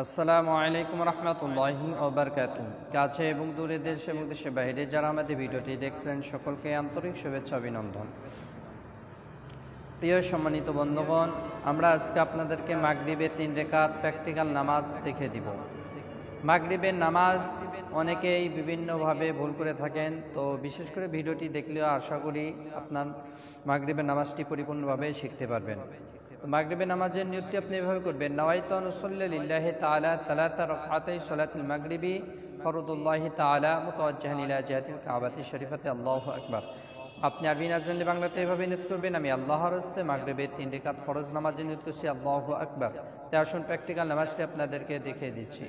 আসসালামু আলাইকুম রহমতুল্লাহি ওয়া বারাকাতুহু। কাছে এবং দূরে দেশে এবং দেশের বাইরে যারা আমাদের ভিডিওটি দেখছেন সকলকে আন্তরিক শুভেচ্ছা অভিনন্দন। প্রিয় সম্মানিত বন্ধুগণ, আমরা আজকে আপনাদেরকে মাগরিবের 3 রাকাত প্র্যাকটিক্যাল নামাজ দেখে দিব। মাগরিবের নামাজ অনেকেই বিভিন্নভাবে ভুল করে থাকেন, তো বিশেষ করে ভিডিওটি দেখলেও আশা করি আপনার মাগরিবের নামাজটি পরিপূর্ণভাবে শিখতে পারবেন। তো মাগরিবের নামাজের নিয়তটি আপনি এভাবে করবেন: নাওয়াইতু আন উসাল্লি লিল্লাহি তাআলা সালাতা রাকাতাই সালাতুল মাগরিবি ফরদুল্লাহি তাআলা মুতাওয়াজ্জিহান ইলা জিহাতিল কাবাতি শরীফাতি আল্লাহু আকবার। আপনি আরবি না জানলে বাংলাতে এভাবে নিয়ত করবেন: আমি আল্লাহর হস্তে মাগরিবের 3 রাকাত ফরজ নামাজের নিয়ত করছি, আল্লাহু আকবার। তাই আসুন প্র্যাকটিক্যাল নামাজটি আপনাদেরকে দেখিয়ে দিচ্ছি।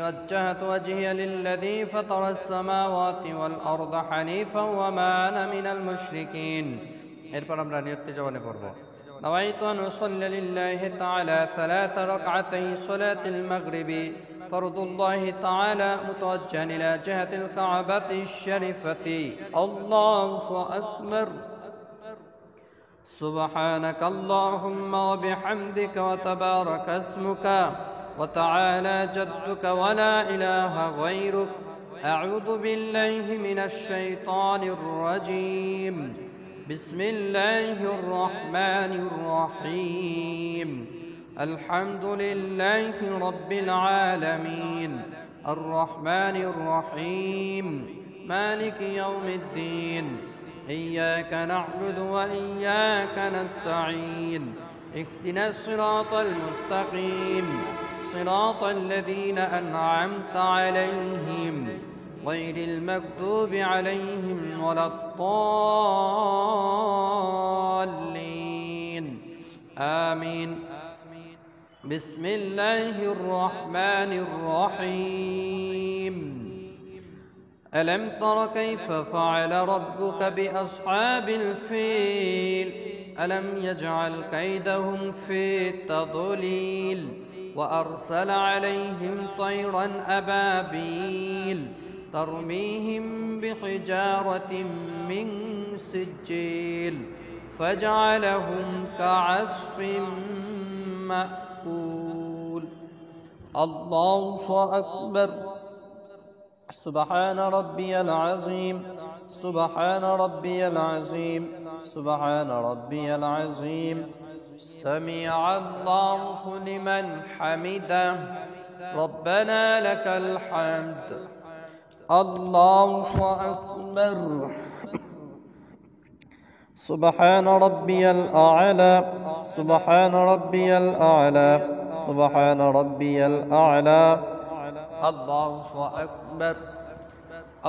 وجهت وجهي للذي فطر السماوات والأرض حنيفا وما أنا من المشركين। এরপর আমরা নিয়তটি জবানে পড়ব: نويت أن أصلي لله تعالى 3 ركعتي صلاة المغرب فرض الله تعالى متوجها إلى جهة الكعبة الشريفة الله أكبر سبحانك اللهم وبحمدك وتبارك اسمك وتعالى جدك ولا إله غيرك أعوذ بالله من الشيطان الرجيم بسم الله الرحمن الرحيم الحمد لله رب العالمين الرحمن الرحيم مالك يوم الدين إياك نعبد وإياك نستعين اهدنا الصراط المستقيم صراط الذين أنعمت عليهم غير المغضوب عليهم ولا الضالين آمين بسم الله الرحمن الرحيم ألم تر كيف فعل ربك بأصحاب الفيل ألم يجعل كيدهم في تضليل وأرسل عليهم طيرا أبابيل ترميهم بحجارة من سجيل فجعلهم كعصف مأكول الله أكبر سبحان ربي العظيم سبحان ربي العظيم سبحان ربي العظيم سمع الله لمن حمده ربنا لك الحمد الله أكبر سبحان ربي الأعلى سبحان ربي الأعلى سبحان ربي الأعلى الله أكبر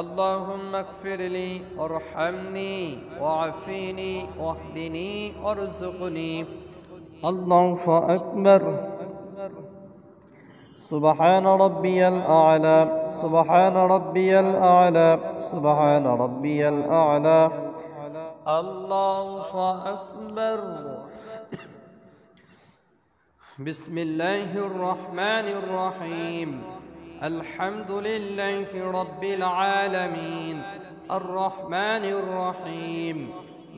اللهم اغفر لي وارحمني وعافني واهدني وارزقني الله أكبر سبحان ربي الأعلى سبحان ربي الأعلى سبحان ربي الأعلى الله أكبر بسم الله الرحمن الرحيم الحمد لله رب العالمين الرحمن الرحيم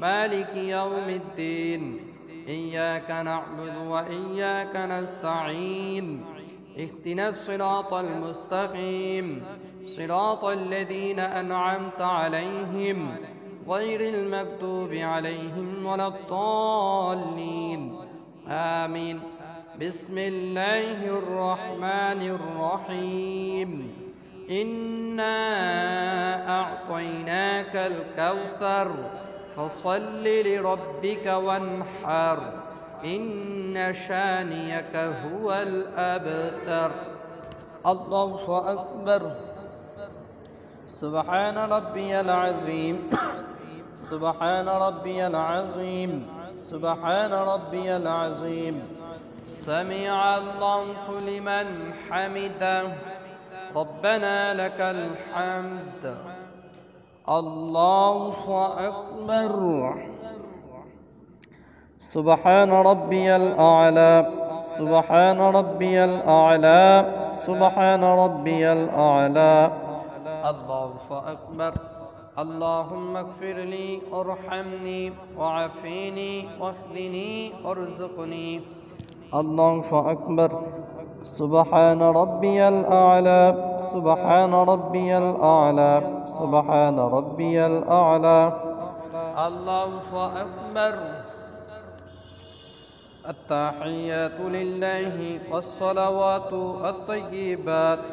مالك يوم الدين إياك نعبد وإياك نستعين اهدنا الصراط المستقيم صراط الذين أنعمت عليهم غير المغضوب عليهم ولا الضالين آمين بسم الله الرحمن الرحيم إنا أعطيناك الكوثر فصل لربك وانحر إن شانيك هو الأبتر الله أكبر سبحان ربي العظيم سبحان ربي العظيم سبحان ربي العظيم سمع الله لمن حمده ربنا لك الحمد الله أكبر سبحان ربي الأعلى سبحان ربي الأعلى سبحان ربي الأعلى الله أكبر اللهم اغفر لي وارحمني وعافني واهدني وارزقني الله أكبر سبحان ربي الأعلى سبحان ربي الأعلى سبحان ربي الأعلى الله أكبر التحيات لله والصلوات الطيبات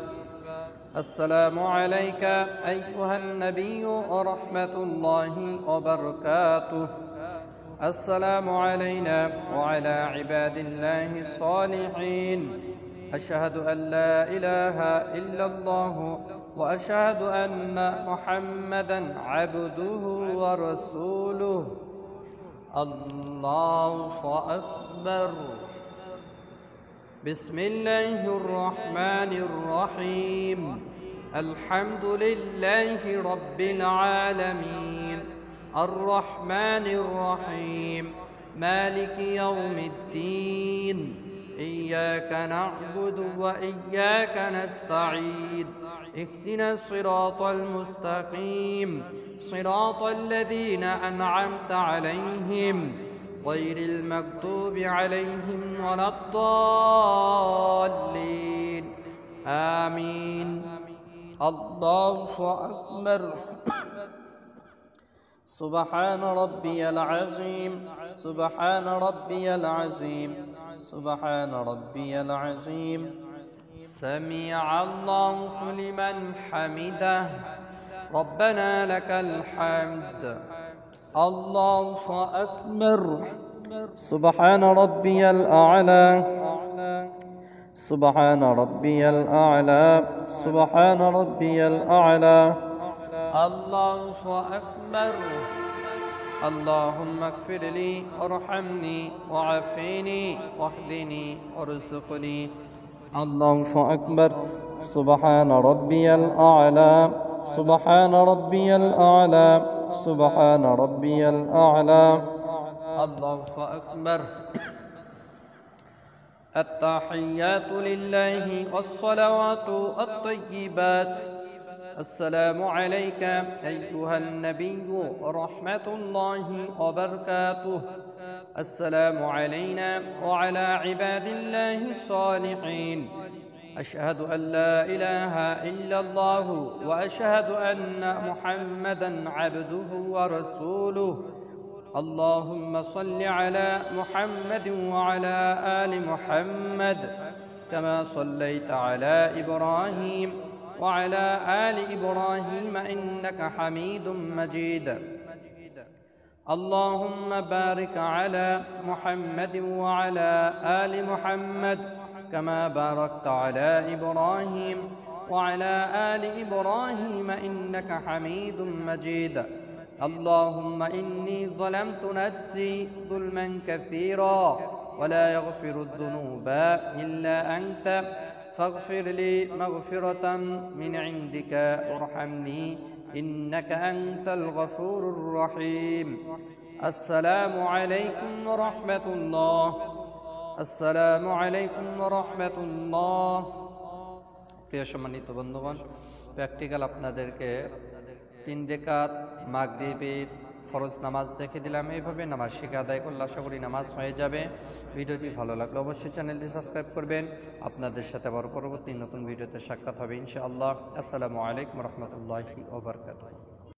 السلام عليك أيها النبي ورحمة الله وبركاته السلام علينا وعلى عباد الله الصالحين أشهد أن لا إله إلا الله وأشهد أن محمدا عبده ورسوله الله أكبر بسم الله الرحمن الرحيم الحمد لله رب العالمين الرحمن الرحيم مالك يوم الدين إياك نعبد وإياك نستعين اهدنا الصراط المستقيم صراط الذين أنعمت عليهم غير المغضوب عليهم ولا الضالين آمين الله أكبر سبحان ربي العظيم سبحان ربي العظيم سبحان ربي العظيم سمع الله لمن حمده ربنا لك الحمد الله أكبر سبحان ربي الأعلى سبحان ربي الأعلى سبحان ربي الأعلى الله أكبر اللهم اغفر لي وارحمني وعافني واهدني وارزقني الله أكبر سبحان ربي الأعلى سبحان ربي الأعلى سبحان ربي الأعلى الله أكبر التحيات لله والصلوات الطيبات السلام عليك أيها النبي ورحمة الله وبركاته السلام علينا وعلى عباد الله الصالحين أشهد أن لا إله إلا الله وأشهد أن محمدا عبده ورسوله اللهم صل على محمد وعلى آل محمد كما صليت على إبراهيم وعلى آل إبراهيم إنك حميد مجيد اللهم بارك على محمد وعلى آل محمد كما باركت على إبراهيم وعلى آل إبراهيم إنك حميد مجيد اللهم إني ظلمت نفسي ظلما كثيرا ولا يغفر الذنوب إلا أنت فاغفر لي مغفرة من عندك وارحمني إنك أنت الغفور الرحيم السلام عليكم ورحمة الله السلام عليكم ورحمة الله প্রিয় সম্মানিত বন্ধুগণ প্র্যাকটিক্যাল আপনাদেরকে 3 রাকাত মাগরিবের ফরজ নামাজ দেখে দিলাম এইভাবে নামাজ শিখে আদায় করলে আশা করি নামাজ হয়ে যাবে ভিডিওটি ভালো লাগলে অবশ্যই চ্যানেলটি সাবস্ক্রাইব করবেন আপনাদের সাথে আবার পরবর্তী নতুন ভিডিওতে সাক্ষাৎ হবে ইনশাআল্লাহ আসসালামু আলাইকুম ওয়া রাহমাতুল্লাহি ওয়া বারাকাতুহু